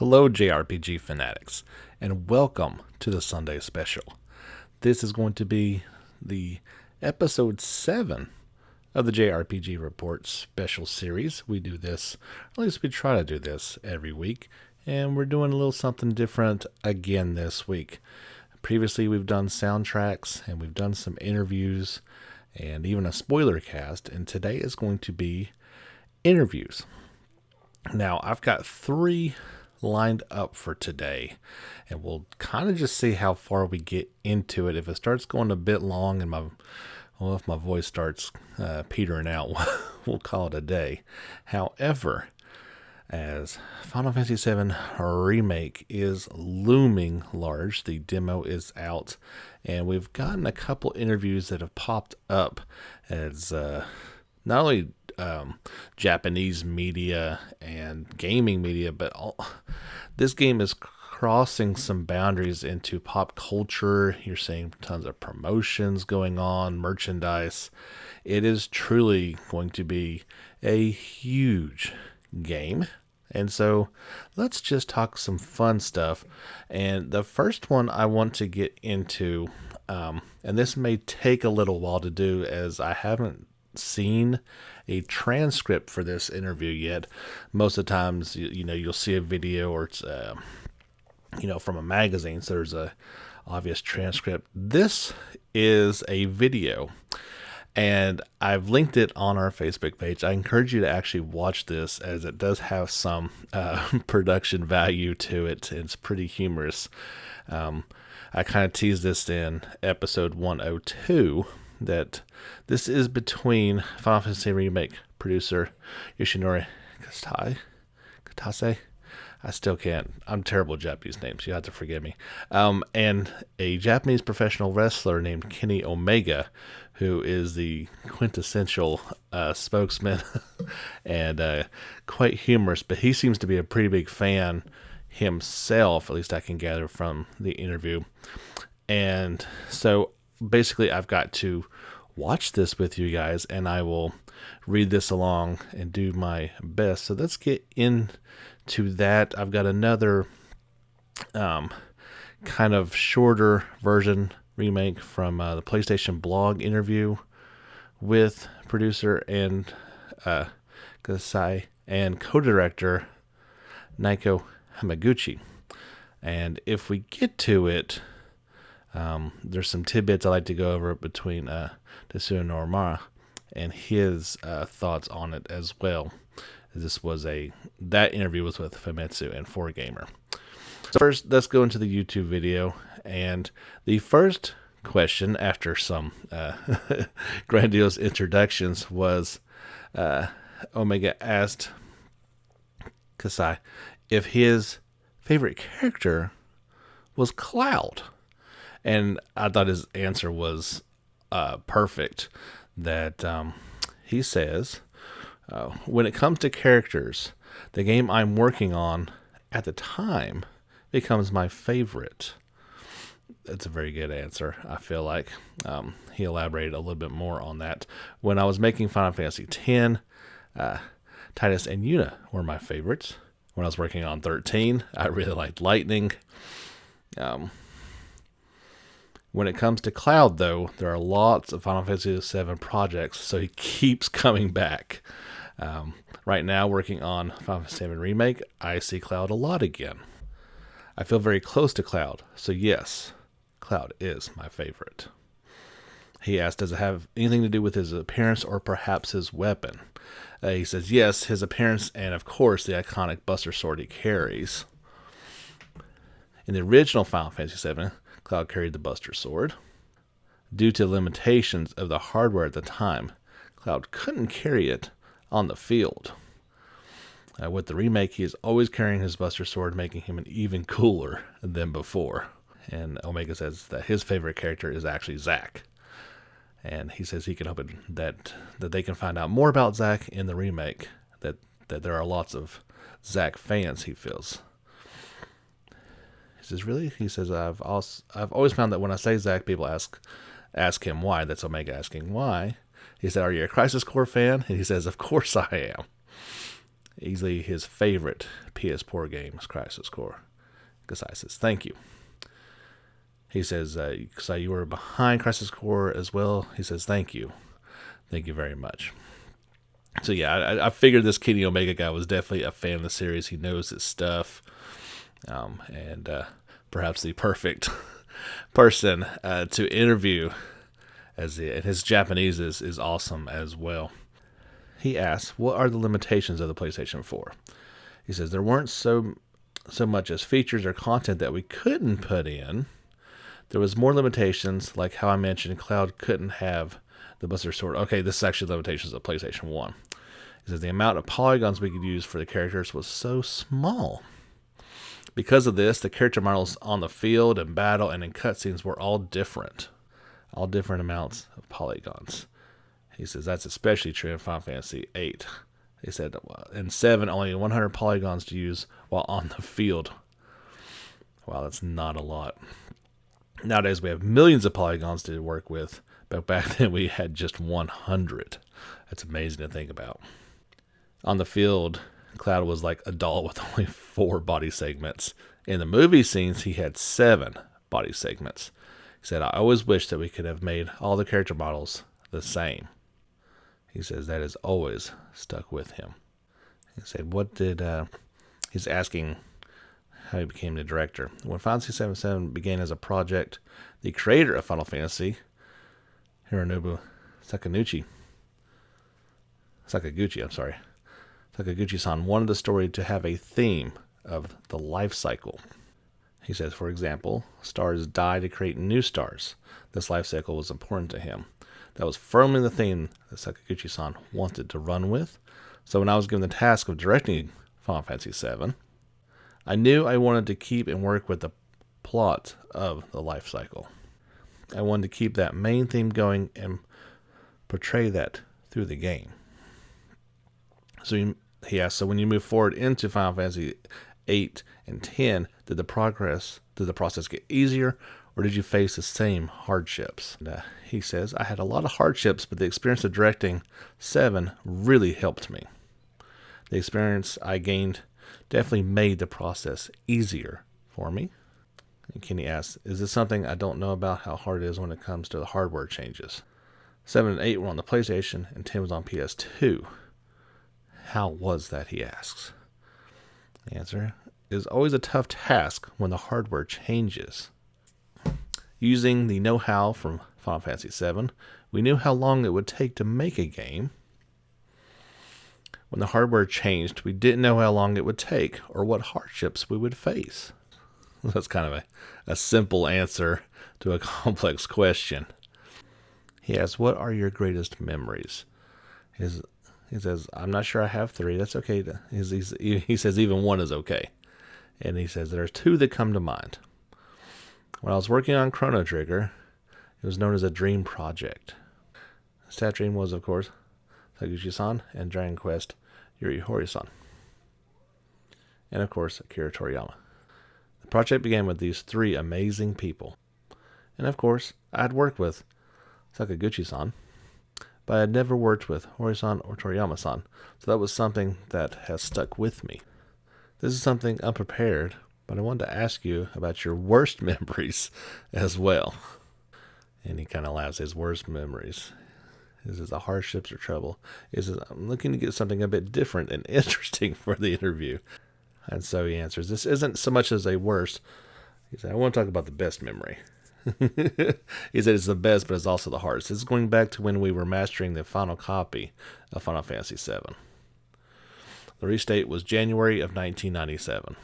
Hello, JRPG fanatics, and welcome to the Sunday special. This is going to be the episode 7 of the JRPG Report special series. We do this, or at least we try to do this every week, and we're doing a little something different again this week. Previously, we've done soundtracks, and we've done some interviews, and even a spoiler cast, and today is going to be interviews. Now, I've got 3 lined up for today, and we'll kind of just see how far we get into it. If it starts going a bit long and if my voice starts petering out, we'll call it a day. However, as Final Fantasy VII Remake is looming large, the demo is out, and we've gotten a couple interviews that have popped up as not only Japanese media and gaming media, but this game is crossing some boundaries into pop culture. You're seeing tons of promotions going on, merchandise. It is truly going to be a huge game. And so let's just talk some fun stuff. And the first one I want to get into, and this may take a little while to do as I haven't seen a transcript for this interview yet. Most of the times, you'll see a video or it's, from a magazine, so there's a obvious transcript. This is a video, and I've linked it on our Facebook page. I encourage you to actually watch this, as it does have some production value to it. It's pretty humorous. I kind of teased this in episode 102, that this is between Final Fantasy Remake producer Yoshinori Kitase. I still can't. I'm terrible at Japanese names. You have to forgive me. And a Japanese professional wrestler named Kenny Omega, who is the quintessential spokesman and quite humorous. But he seems to be a pretty big fan himself, at least I can gather from the interview. And so basically, I've got to watch this with you guys, and I will read this along and do my best. So let's get into that. I've got another kind of shorter version remake from the PlayStation blog interview with producer and Kasai and co-director Naoki Hamaguchi. And if we get to it, there's some tidbits I like to go over between Tetsuya Nomura and his thoughts on it as well. That interview was with Famitsu and 4Gamer. So first, let's go into the YouTube video. And the first question, after some grandiose introductions, was Omega asked Kasai if his favorite character was Cloud. And I thought his answer was perfect. That he says, when it comes to characters, the game I'm working on at the time becomes my favorite. That's a very good answer, I feel like. He elaborated a little bit more on that. When I was making Final Fantasy X, Titus and Yuna were my favorites. When I was working on 13, I really liked Lightning. When it comes to Cloud, though, there are lots of Final Fantasy VII projects, so he keeps coming back. Right now, working on Final Fantasy VII Remake, I see Cloud a lot again. I feel very close to Cloud, so yes, Cloud is my favorite. He asked, does it have anything to do with his appearance or perhaps his weapon? He says, yes, his appearance and, of course, the iconic Buster Sword he carries. In the original Final Fantasy VII, Cloud carried the Buster Sword. Due to limitations of the hardware at the time, Cloud couldn't carry it on the field. With the remake, he is always carrying his Buster Sword, making him even cooler than before. And Omega says that his favorite character is actually Zack. And he says he can hope that they can find out more about Zack in the remake, that there are lots of Zack fans, he feels. He says, really? He says, I've always found that when I say Zack, people ask him why. That's Omega asking why. He said, are you a Crisis Core fan? And he says, of course I am. Easily his favorite PS4 game is Crisis Core. Kasai says, thank you. He says, Kasai, you were behind Crisis Core as well. He says, thank you. Thank you very much. So yeah, I figured this Kenny Omega guy was definitely a fan of the series. He knows his stuff. And perhaps the perfect person to interview, and his Japanese is awesome as well. He asks, what are the limitations of the PlayStation 4? He says, there weren't so much as features or content that we couldn't put in. There was more limitations, like how I mentioned, Cloud couldn't have the Buster Sword. Okay, this is actually limitations of PlayStation 1. He says, the amount of polygons we could use for the characters was so small. Because of this, the character models on the field and battle and in cutscenes were all different amounts of polygons. He says that's especially true in Final Fantasy VIII. He said in 7, only 100 polygons to use while on the field. Wow, that's not a lot. Nowadays we have millions of polygons to work with, but back then we had just 100. That's amazing to think about. On the field, Cloud was like a doll with only 4 body segments. In the movie scenes, he had 7 body segments. He said, I always wish that we could have made all the character models the same. He says that has always stuck with him. He said, he's asking how he became the director. When Final Fantasy VII began as a project, the creator of Final Fantasy, Hironobu Sakaguchi-san wanted the story to have a theme of the life cycle. He says, for example, stars die to create new stars. This life cycle was important to him. That was firmly the theme that Sakaguchi-san wanted to run with. So when I was given the task of directing Final Fantasy VII, I knew I wanted to keep and work with the plot of the life cycle. I wanted to keep that main theme going and portray that through the game. So he asked, so when you move forward into Final Fantasy 8 and 10, did the process get easier, or did you face the same hardships? And, he says, I had a lot of hardships, but the experience of directing 7 really helped me. The experience I gained definitely made the process easier for me. And Kenny asks, is this something I don't know about how hard it is when it comes to the hardware changes? 7 and 8 were on the PlayStation, and 10 was on PS2. How was that, he asks. The answer is always a tough task when the hardware changes. Using the know-how from Final Fantasy VII, we knew how long it would take to make a game. When the hardware changed, we didn't know how long it would take or what hardships we would face. That's kind of a simple answer to a complex question. He asks, what are your greatest memories? He says, I'm not sure I have 3. That's okay. He says even 1 is okay. And he says, there are 2 that come to mind. When I was working on Chrono Trigger, it was known as a dream project. That dream was, of course, Sakaguchi-san and Dragon Quest Yuri Horii-san. And, of course, Akira Toriyama. The project began with these 3 amazing people. And, of course, I had worked with Sakaguchi-san, but I had never worked with Horii-san or Toriyama-san, so that was something that has stuck with me. This is something unprepared, but I wanted to ask you about your worst memories as well. And he kind of laughs, his worst memories. He says, the hardships or trouble. He says, I'm looking to get something a bit different and interesting for the interview. And so he answers, this isn't so much as a worst. He said, I want to talk about the best memory. He said it's the best, but it's also the hardest. This is going back to when we were mastering the final copy of Final Fantasy VII. The release date was January of 1997.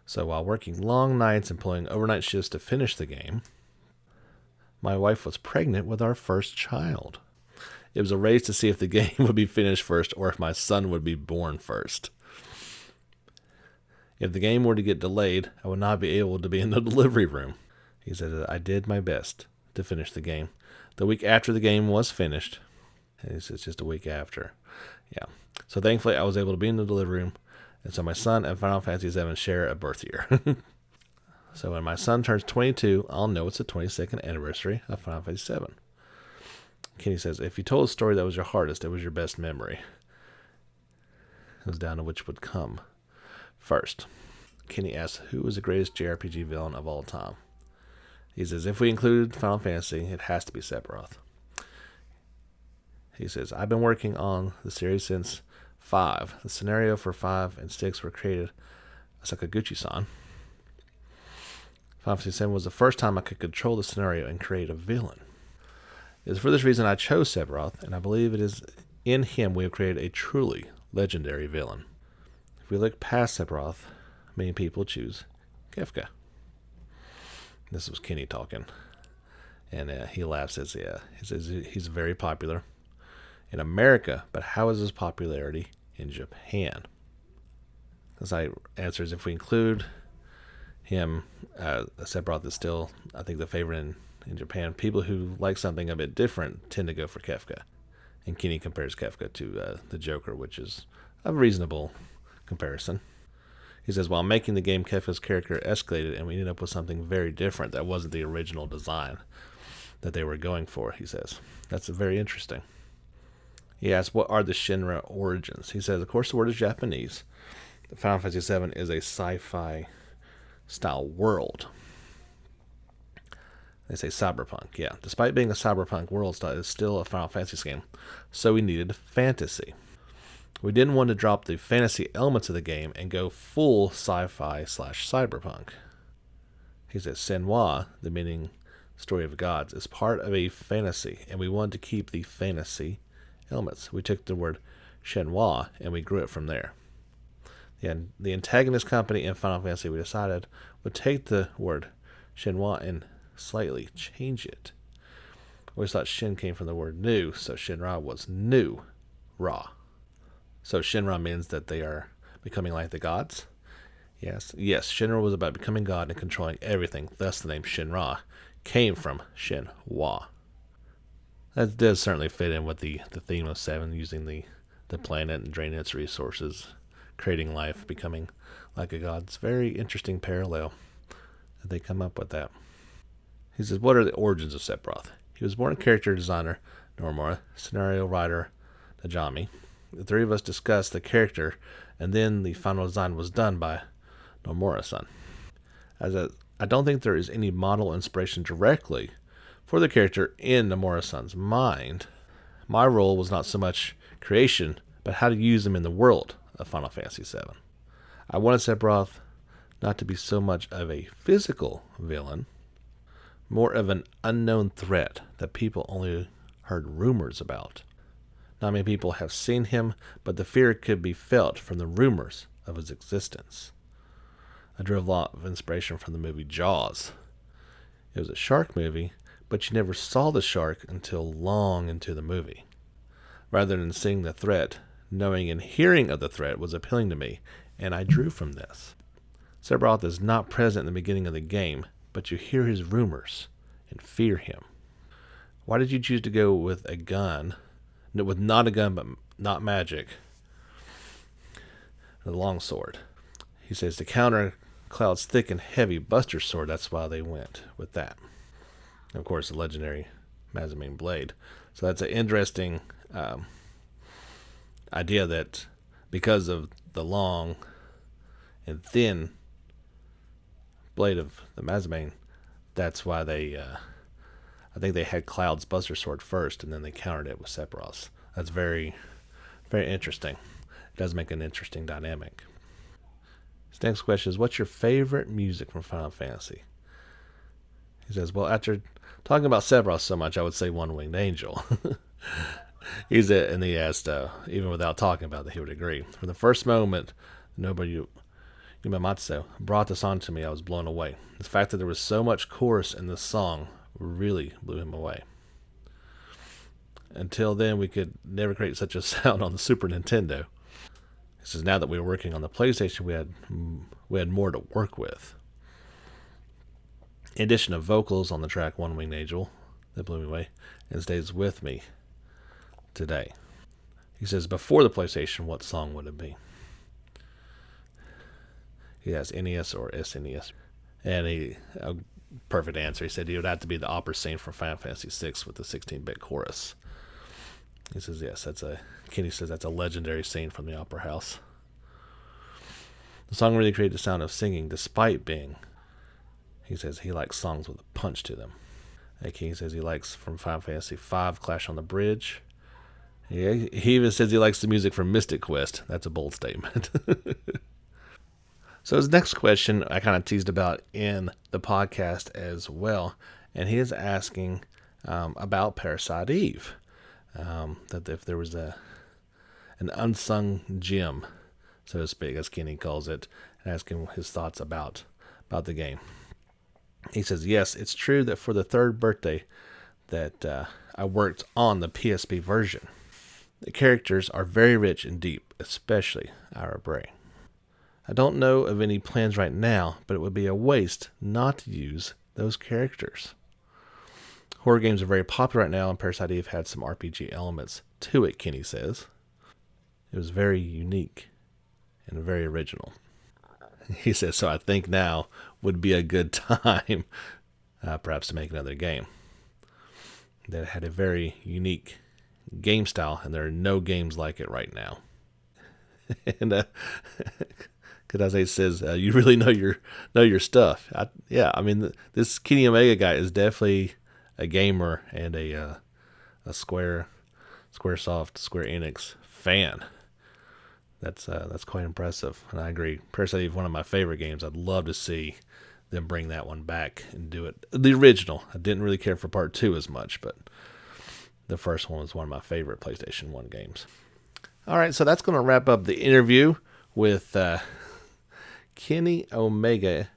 So while working long nights and pulling overnight shifts to finish the game, my wife was pregnant with our first child. It was a race to see if the game would be finished first or if my son would be born first. If the game were to get delayed, I would not be able to be in the delivery room. He said, I did my best to finish the game. The week after the game was finished, it's just a week after. Yeah. So thankfully, I was able to be in the delivery room. And so my son and Final Fantasy VII share a birth year. So when my son turns 22, I'll know it's the 22nd anniversary of Final Fantasy VII. Kenny says, if you told a story that was your hardest, it was your best memory. It was down to which would come first. Kenny asks, who is the greatest JRPG villain of all time? He says, if we include Final Fantasy, it has to be Sephiroth. He says, I've been working on the series since 5. The scenario for 5 and 6 were created by Sakaguchi-san. Final Fantasy VII was the first time I could control the scenario and create a villain. It is for this reason I chose Sephiroth, and I believe it is in him we have created a truly legendary villain. If we look past Sephiroth, many people choose Kefka. This was Kenny talking. And he laughs, says, yeah, he says he's very popular in America, but how is his popularity in Japan? As I answers, if we include him, Sephiroth is still, I think, the favorite in Japan. People who like something a bit different tend to go for Kefka. And Kenny compares Kefka to the Joker, which is a reasonable comparison. He says, while making the game, Kefka's character escalated, and we ended up with something very different that wasn't the original design that they were going for, he says. That's very interesting. He asks, what are the Shinra origins? He says, of course, the word is Japanese. The Final Fantasy VII is a sci-fi style world. They say cyberpunk, yeah. Despite being a cyberpunk world style, it's still a Final Fantasy game, so we needed fantasy. We didn't want to drop the fantasy elements of the game and go full sci-fi / cyberpunk. He says, Senwa, the meaning story of gods, is part of a fantasy, and we wanted to keep the fantasy elements. We took the word Shenhua, and we grew it from there. The antagonist company in Final Fantasy, we decided, would take the word Shenhua and slightly change it. We always thought Shin came from the word new, so Shinra was new Ra. So Shinra means that they are becoming like the gods? Yes, Shinra was about becoming God and controlling everything, thus the name Shinra came from Shenhua. That does certainly fit in with the theme of 7, using the planet and draining its resources, creating life, becoming like a god. It's a very interesting parallel that they come up with that. He says, what are the origins of Sephiroth? He was born a character designer, Nomura, scenario writer, Najami. The three of us discussed the character, and then the final design was done by Nomura-san. I don't think there is any model inspiration directly for the character in Nomura-san's mind. My role was not so much creation, but how to use him in the world of Final Fantasy VII. I wanted Sephiroth not to be so much of a physical villain, more of an unknown threat that people only heard rumors about. Not many people have seen him, but the fear could be felt from the rumors of his existence. I drew a lot of inspiration from the movie Jaws. It was a shark movie, but you never saw the shark until long into the movie. Rather than seeing the threat, knowing and hearing of the threat was appealing to me, and I drew from this. Sephiroth is not present in the beginning of the game, but you hear his rumors and fear him. Why did you choose to go with a gun, with not a gun but not magic, the longsword? He says to counter Cloud's thick and heavy Buster Sword, that's why they went with that. And of course, the legendary Mazamine Blade. So that's an interesting idea that because of the long and thin blade of the Mazamine, that's why they, I think they had Cloud's Buster Sword first, and then they countered it with Sephiroth's. That's very, very interesting. It does make an interesting dynamic. His next question is, what's your favorite music from Final Fantasy? He says, well, after talking about Sephiroth so much, I would say One Winged Angel. And he asked, even without talking about it, he would agree. From the first moment, Nobuo Uematsu brought this on to me, I was blown away. The fact that there was so much chorus in this song really blew him away. Until then, we could never create such a sound on the Super Nintendo. He says, now that we were working on the PlayStation, we had more to work with. In addition to vocals on the track One Winged Angel, that blew me away, and stays with me today. He says, before the PlayStation, what song would it be? He has NES or SNES. And a perfect answer. He said it would have to be the opera scene from Final Fantasy VI with the 16-bit chorus. He says, yes, Kenny says that's a legendary scene from the Opera House. The song really created the sound of singing despite being, he says he likes songs with a punch to them. King says he likes from Final Fantasy V, Clash on the Bridge. He even says he likes the music from Mystic Quest. That's a bold statement. So his next question I kind of teased about in the podcast as well. And he is asking about Parasite Eve. That if there was an unsung gem, so to speak, as Kenny calls it, and asking his thoughts about the game. He says, yes, it's true that for the third birthday that I worked on the PSP version. The characters are very rich and deep, especially Ira Bray. I don't know of any plans right now, but it would be a waste not to use those characters. Horror games are very popular right now, and Parasite Eve had some RPG elements to it, Kenny says. It was very unique and very original. He says, so I think now would be a good time perhaps to make another game that had a very unique game style, and there are no games like it right now. And Kitase says, you really know your stuff. This Kenny Omega guy is definitely a gamer and a Squaresoft, Square Enix fan. That's quite impressive, and I agree. Parasite Eve, one of my favorite games. I'd love to see them bring that one back and do it the original. I didn't really care for part 2 as much, but the first one was one of my favorite PlayStation 1 games. All right, so that's going to wrap up the interview with Kenny Omega,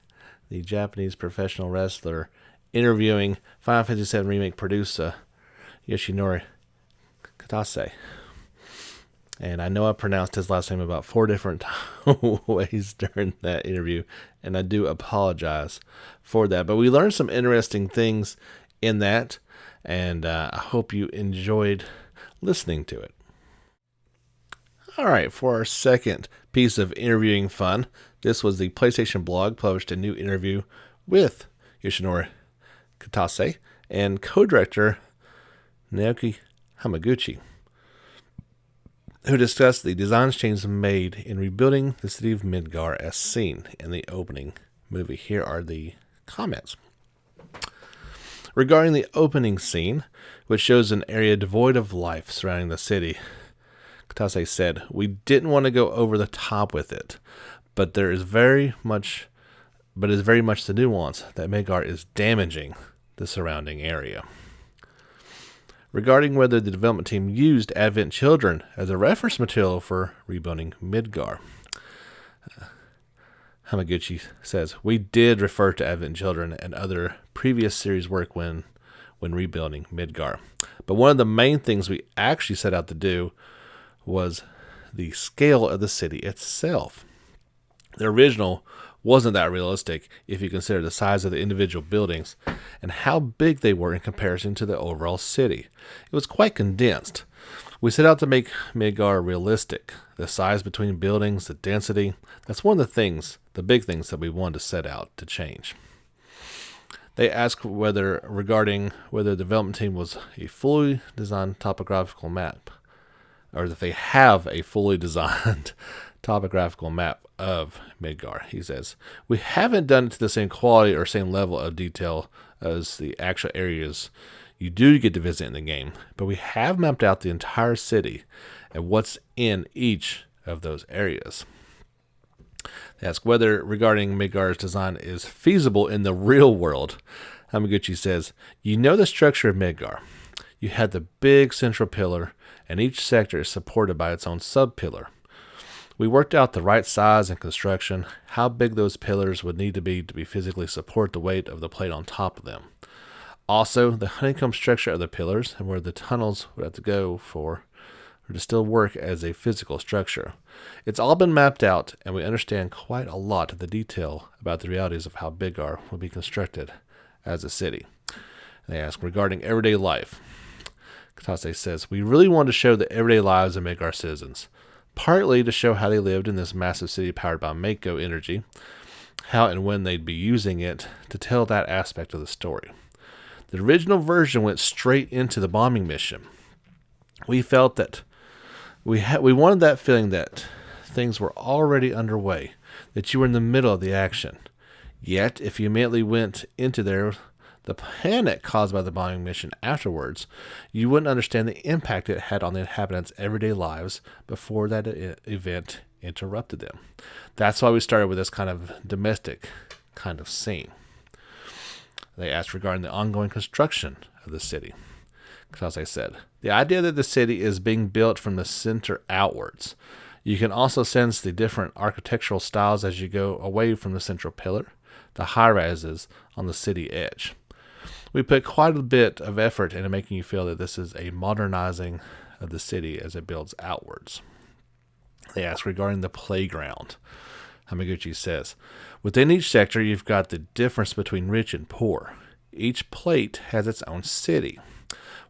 the Japanese professional wrestler, interviewing Final Fantasy VII Remake producer Yoshinori Kitase. And I know I pronounced his last name about 4 different ways during that interview, and I do apologize for that. But we learned some interesting things in that, and I hope you enjoyed listening to it. All right, for our second piece of interviewing fun, this was the PlayStation blog published a new interview with Yoshinori Kitase and co-director Naoki Hamaguchi, who discussed the design changes made in rebuilding the city of Midgar as seen in the opening movie. Here are the comments. Regarding the opening scene, which shows an area devoid of life surrounding the city, Kitase said, we didn't want to go over the top with it, but there is very much the nuance that Midgar is damaging the surrounding area. Regarding whether the development team used Advent Children as a reference material for rebuilding Midgar, Hamaguchi says, we did refer to Advent Children and other previous series work when rebuilding Midgar. But one of the main things we actually set out to do was the scale of the city itself. The original wasn't that realistic if you consider the size of the individual buildings and how big they were in comparison to the overall city. It was quite condensed. We set out to make Midgar realistic. The size between buildings, the density, that's one of the big things that we wanted to set out to change. They asked regarding whether the development team was a fully designed topographical map, or if they have a fully designed topographical map of Midgar. He says, we haven't done it to the same quality or same level of detail as the actual areas you do get to visit in the game, but we have mapped out the entire city and what's in each of those areas. They ask whether regarding Midgar's design is feasible in the real world. Hamaguchi says, you know the structure of Midgar. You had the big central pillar, and each sector is supported by its own sub-pillar. We worked out the right size and construction, how big those pillars would need to be physically support the weight of the plate on top of them. Also, the honeycomb structure of the pillars and where the tunnels would have to go for or to still work as a physical structure. It's all been mapped out, and we understand quite a lot of the detail about the realities of how Midgar will be constructed as a city. They ask regarding everyday life. Kitase says, we really want to show the everyday lives of Midgar citizens, partly to show how they lived in this massive city powered by Mako energy, how and when they'd be using it to tell that aspect of the story. The original version went straight into the bombing mission. We felt that we wanted that feeling that things were already underway. that you were in the middle of the action. Yet, if you immediately went into there, the panic caused by the bombing mission afterwards, you wouldn't understand the impact it had on the inhabitants' everyday lives before that event interrupted them. That's why we started with this kind of domestic kind of scene. They asked regarding the ongoing construction of the city. Kitase said, the idea that the city is being built from the center outwards. You can also sense the different architectural styles as you go away from the central pillar, the high-rises on the city edge. We put quite a bit of effort into making you feel that this is a modernizing of the city as it builds outwards. They ask regarding the playground. Hamaguchi says, within each sector you've got the difference between rich and poor. Each plate has its own city,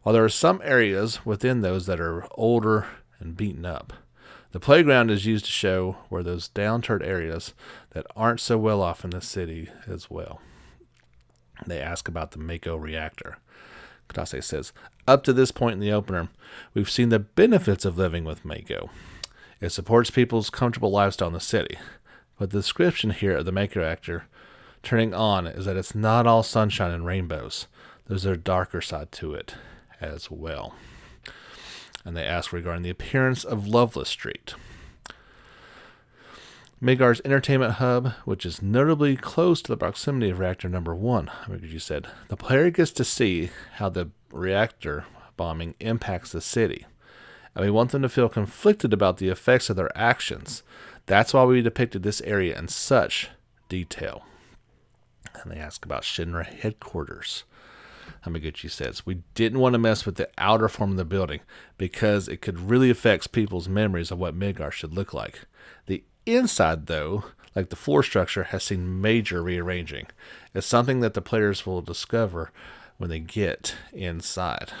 while there are some areas within those that are older and beaten up. The playground is used to show where those downturned areas that aren't so well off in the city as well. They ask about the Mako reactor. Kitase says, up to this point in the opener, we've seen the benefits of living with Mako. It supports people's comfortable lifestyle in the city. But the description here of the Mako reactor turning on is that it's not all sunshine and rainbows. There's a darker side to it as well. And they ask regarding the appearance of Loveless Street. Midgar's entertainment hub, which is notably close to the proximity of reactor number 1, Hamaguchi said, the player gets to see how the reactor bombing impacts the city. And we want them to feel conflicted about the effects of their actions. That's why we depicted this area in such detail. And they ask about Shinra headquarters. Hamaguchi says, we didn't want to mess with the outer form of the building because it could really affect people's memories of what Midgar should look like. The inside, though, like the floor structure, has seen major rearranging. It's something that the players will discover when they get inside.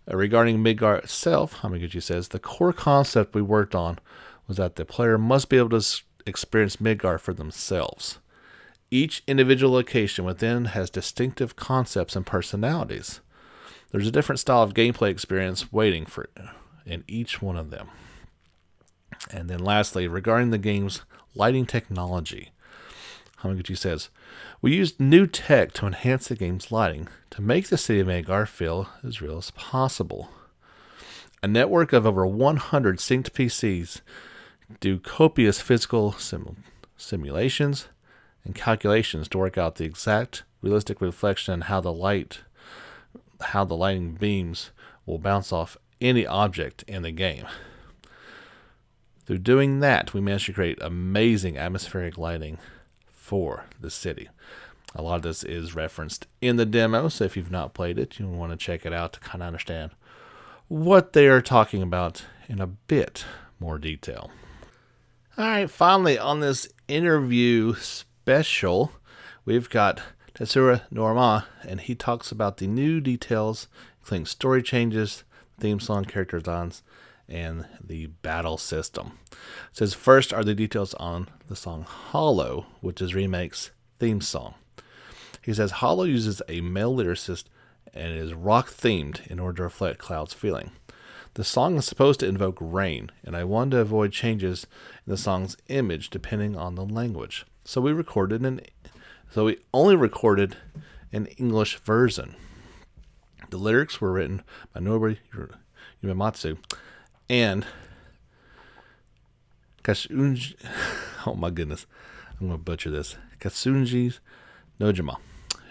Regarding Midgar itself, Hamaguchi says, the core concept we worked on was that the player must be able to experience Midgar for themselves. Each individual location within has distinctive concepts and personalities. There's a different style of gameplay experience waiting for in each one of them. And then lastly, regarding the game's lighting technology, Hamaguchi says, we used new tech to enhance the game's lighting to make the city of Midgar feel as real as possible. A network of over 100 synced PCs do copious physical simulations and calculations to work out the exact realistic reflection and how the lighting beams will bounce off any object in the game. Through doing that, we managed to create amazing atmospheric lighting for the city. A lot of this is referenced in the demo, so if you've not played it, you want to check it out to kind of understand what they are talking about in a bit more detail. All right, finally on this interview special, we've got Tetsuya Nomura, and he talks about the new details, including story changes, theme song, character designs, and the battle system. It says first are the details on the song Hollow, which is Remake's theme song. He says Hollow uses a male lyricist and is rock themed in order to reflect Cloud's feeling. The song is supposed to invoke rain, and I wanted to avoid changes in the song's image depending on the language. So we only recorded an English version. The lyrics were written by Nobuo Uematsu and Katsunji, oh my goodness, I'm going to butcher this, Katsunji Nojima,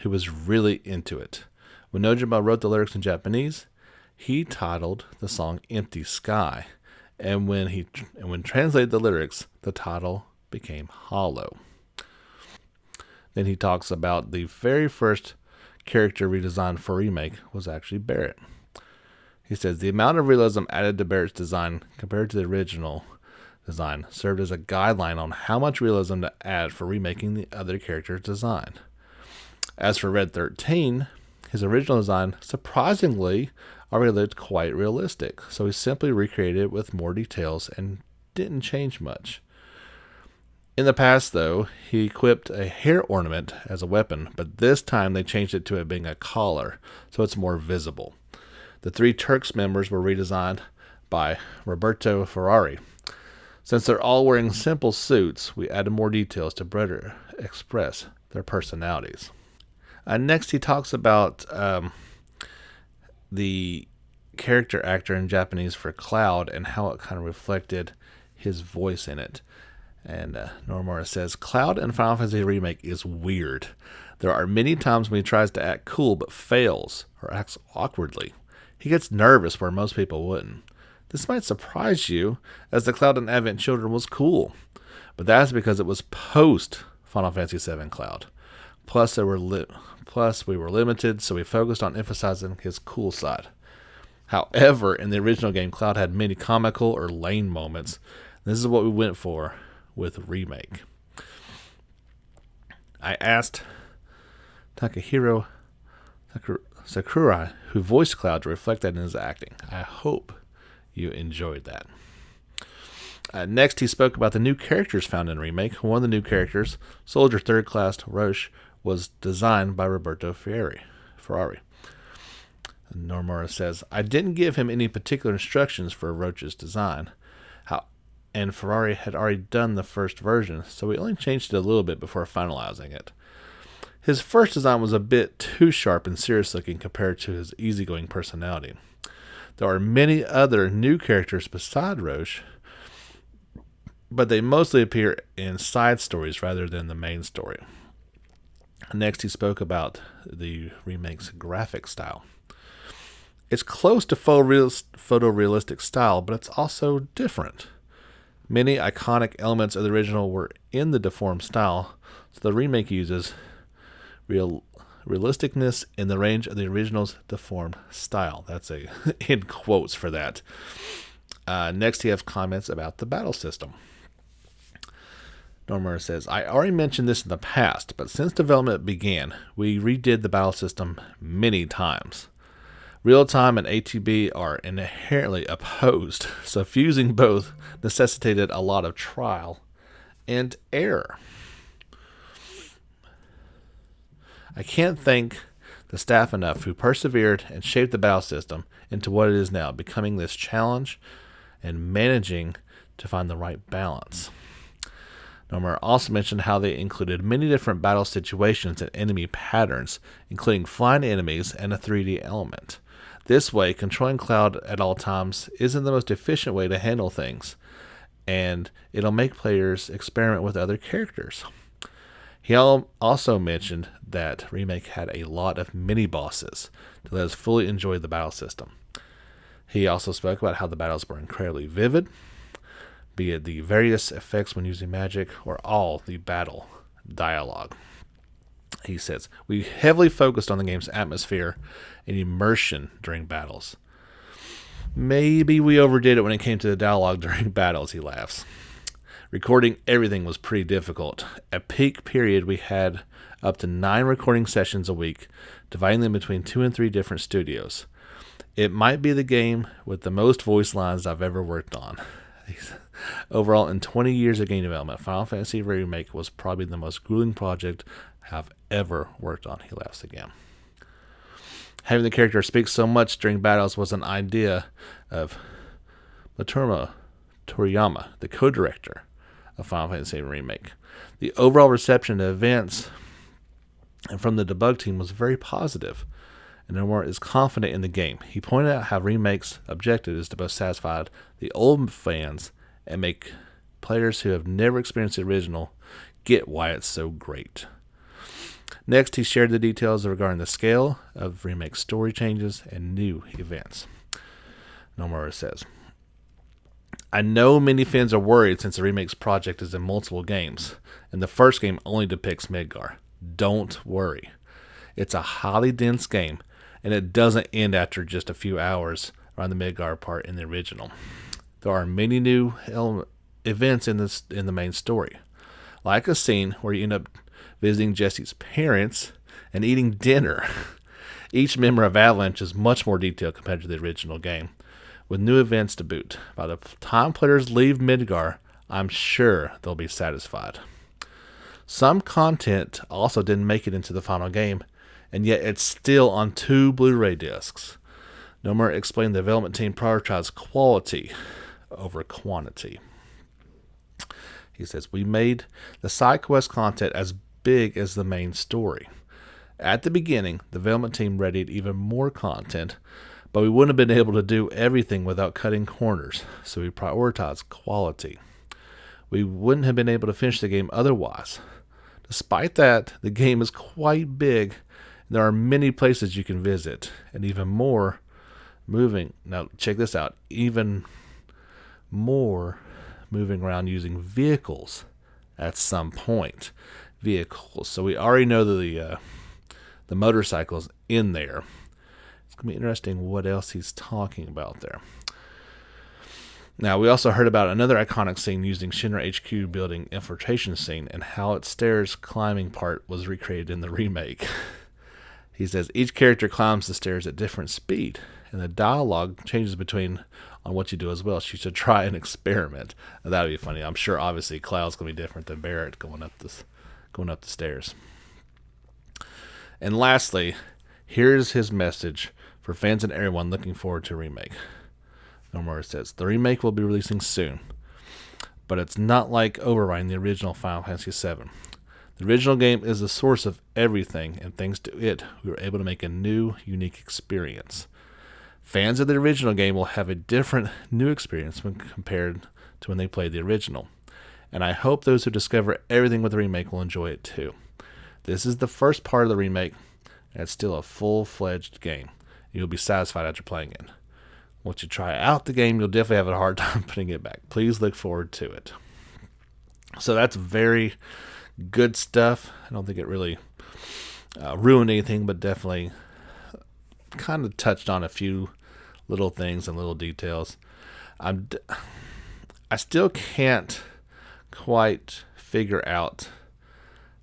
who was really into it. When Nojima wrote the lyrics in Japanese, he titled the song Empty Sky, and when translated the lyrics, the title became Hollow. Then he talks about the very first character redesigned for Remake was actually Barrett. He says the amount of realism added to Barrett's design compared to the original design served as a guideline on how much realism to add for remaking the other character's design. As for Red 13, his original design surprisingly already looked quite realistic, so he simply recreated it with more details and didn't change much. In the past, though, he equipped a hair ornament as a weapon, but this time they changed it to it being a collar, so it's more visible. The three Turks members were redesigned by Roberto Ferrari. Since they're all wearing simple suits, we added more details to better express their personalities. Next, he talks about the character actor in Japanese for Cloud and how it kind of reflected his voice in it. And Nomura says, Cloud in Final Fantasy Remake is weird. There are many times when he tries to act cool but fails or acts awkwardly. He gets nervous where most people wouldn't. This might surprise you, as the Cloud in Advent Children was cool, but that's because it was post Final Fantasy VII Cloud. Plus, we were limited, so we focused on emphasizing his cool side. However, in the original game, Cloud had many comical or lame moments. This is what we went for with Remake. I asked Takahiro Sakurai, who voiced Cloud, to reflect that in his acting. I hope you enjoyed that. Next, he spoke about the new characters found in Remake. One of the new characters, Soldier 3rd Class Roche, was designed by Roberto Ferrari. Nomura says, I didn't give him any particular instructions for Roche's design, and Ferrari had already done the first version, so we only changed it a little bit before finalizing it. His first design was a bit too sharp and serious looking compared to his easygoing personality. There are many other new characters beside Roche, but they mostly appear in side stories rather than the main story. Next, he spoke about the remake's graphic style. It's close to photorealistic style, but it's also different. Many iconic elements of the original were in the deformed style, so the remake uses realisticness in the range of the original's deformed style. That's in quotes for that. Next, he has comments about the battle system. Nomura says, I already mentioned this in the past, but since development began, we redid the battle system many times. Real-time and ATB are inherently opposed, so fusing both necessitated a lot of trial and error. I can't thank the staff enough who persevered and shaped the battle system into what it is now, becoming this challenge and managing to find the right balance. Nomura also mentioned how they included many different battle situations and enemy patterns, including flying enemies and a 3D element. This way, controlling Cloud at all times isn't the most efficient way to handle things, and it'll make players experiment with other characters. He also mentioned that Remake had a lot of mini-bosses to let us fully enjoy the battle system. He also spoke about how the battles were incredibly vivid, be it the various effects when using magic or all the battle dialogue. He says, we heavily focused on the game's atmosphere and immersion during battles. Maybe we overdid it when it came to the dialogue during battles, he laughs. Recording everything was pretty difficult. At peak period, we had up to 9 recording sessions a week, dividing them between 2 and 3 different studios. It might be the game with the most voice lines I've ever worked on. Overall, in 20 years of game development, Final Fantasy Remake was probably the most grueling project I've ever worked on, he laughs again. Having the character speak so much during battles was an idea of Matsuro Toriyama, the co-director of Final Fantasy Remake. The overall reception to events and from the debug team was very positive, and Nomura is confident in the game. He pointed out how Remake's objective is to both satisfy the old fans and make players who have never experienced the original get why it's so great. Next, he shared the details regarding the scale of Remake's story changes and new events. Nomura says, I know many fans are worried since the Remake's project is in multiple games, and the first game only depicts Midgar. Don't worry. It's a highly dense game, and it doesn't end after just a few hours around the Midgar part in the original. There are many new events in the main story, like a scene where you end up visiting Jesse's parents and eating dinner. Each member of Avalanche is much more detailed compared to the original game, with new events to boot. By the time players leave Midgar, I'm sure they'll be satisfied. Some content also didn't make it into the final game, and yet it's still on 2 Blu-ray discs. Nomura explained the development team prioritized quality over quantity. He says, we made the side quest content as big as the main story. At the beginning, the development team readied even more content, but we wouldn't have been able to do everything without cutting corners, so we prioritized quality. We wouldn't have been able to finish the game otherwise. Despite that, the game is quite big, and there are many places you can visit, and even more moving. Now, check this out. Even more moving around using vehicles at some point. Vehicles. So we already know the motorcycles in there. It's going to be interesting what else he's talking about there. Now, we also heard about another iconic scene using Shinra HQ building infiltration scene and how its stairs climbing part was recreated in the remake. He says each character climbs the stairs at different speed, and the dialogue changes between on what you do as well. So you should try an experiment. Now, that would be funny. I'm sure obviously Cloud's going to be different than Barrett going up the stairs. And lastly, here's his message for fans and everyone looking forward to a remake. Nomura says, the remake will be releasing soon, but it's not like overwriting the original Final Fantasy VII. The original game is the source of everything, and thanks to it, we were able to make a new, unique experience. Fans of the original game will have a different, new experience when compared to when they played the original, and I hope those who discover everything with the remake will enjoy it too. This is the first part of the remake, and it's still a full-fledged game. You'll be satisfied after playing it. Once you try out the game, you'll definitely have a hard time putting it back. Please look forward to it. So that's very good stuff. I don't think it really ruined anything, but definitely kind of touched on a few little things and little details. I still can't quite figure out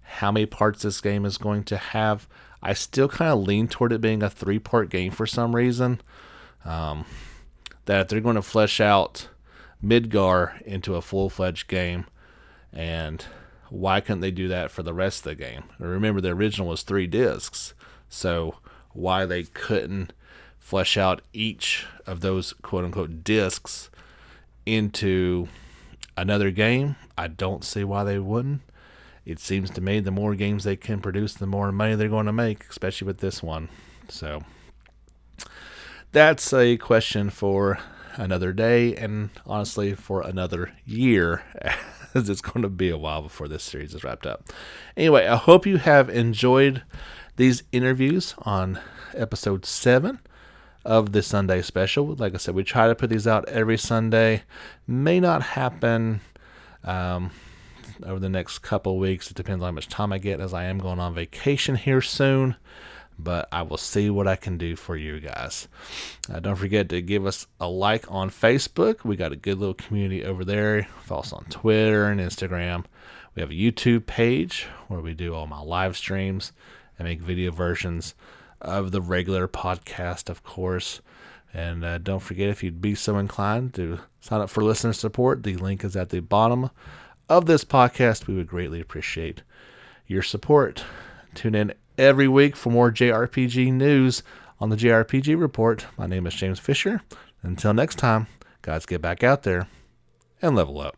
how many parts this game is going to have. I still kind of lean toward it being a 3-part game for some reason. That if they're going to flesh out Midgar into a full-fledged game, and why couldn't they do that for the rest of the game? Remember, the original was 3 discs, so why they couldn't flesh out each of those quote-unquote discs into another game, I don't see why they wouldn't. It seems to me the more games they can produce, the more money they're going to make, especially with this one. So that's a question for another day, and honestly for another year, as it's going to be a while before this series is wrapped up. Anyway, I hope you have enjoyed these interviews on episode 7 of the Sunday special. Like I said, we try to put these out every Sunday. May not happen over the next couple weeks. It depends on how much time I get, as I am going on vacation here soon. But I will see what I can do for you guys. Don't forget to give us a like on Facebook. We got a good little community over there. Follow us on Twitter and Instagram. We have a YouTube page where we do all my live streams and make video versions of the regular podcast, of course. And don't forget, if you'd be so inclined to sign up for listener support, the link is at the bottom of this podcast. We would greatly appreciate your support. Tune in every week for more JRPG news on the JRPG Report. My name is James Fisher. Until next time, guys, get back out there and level up.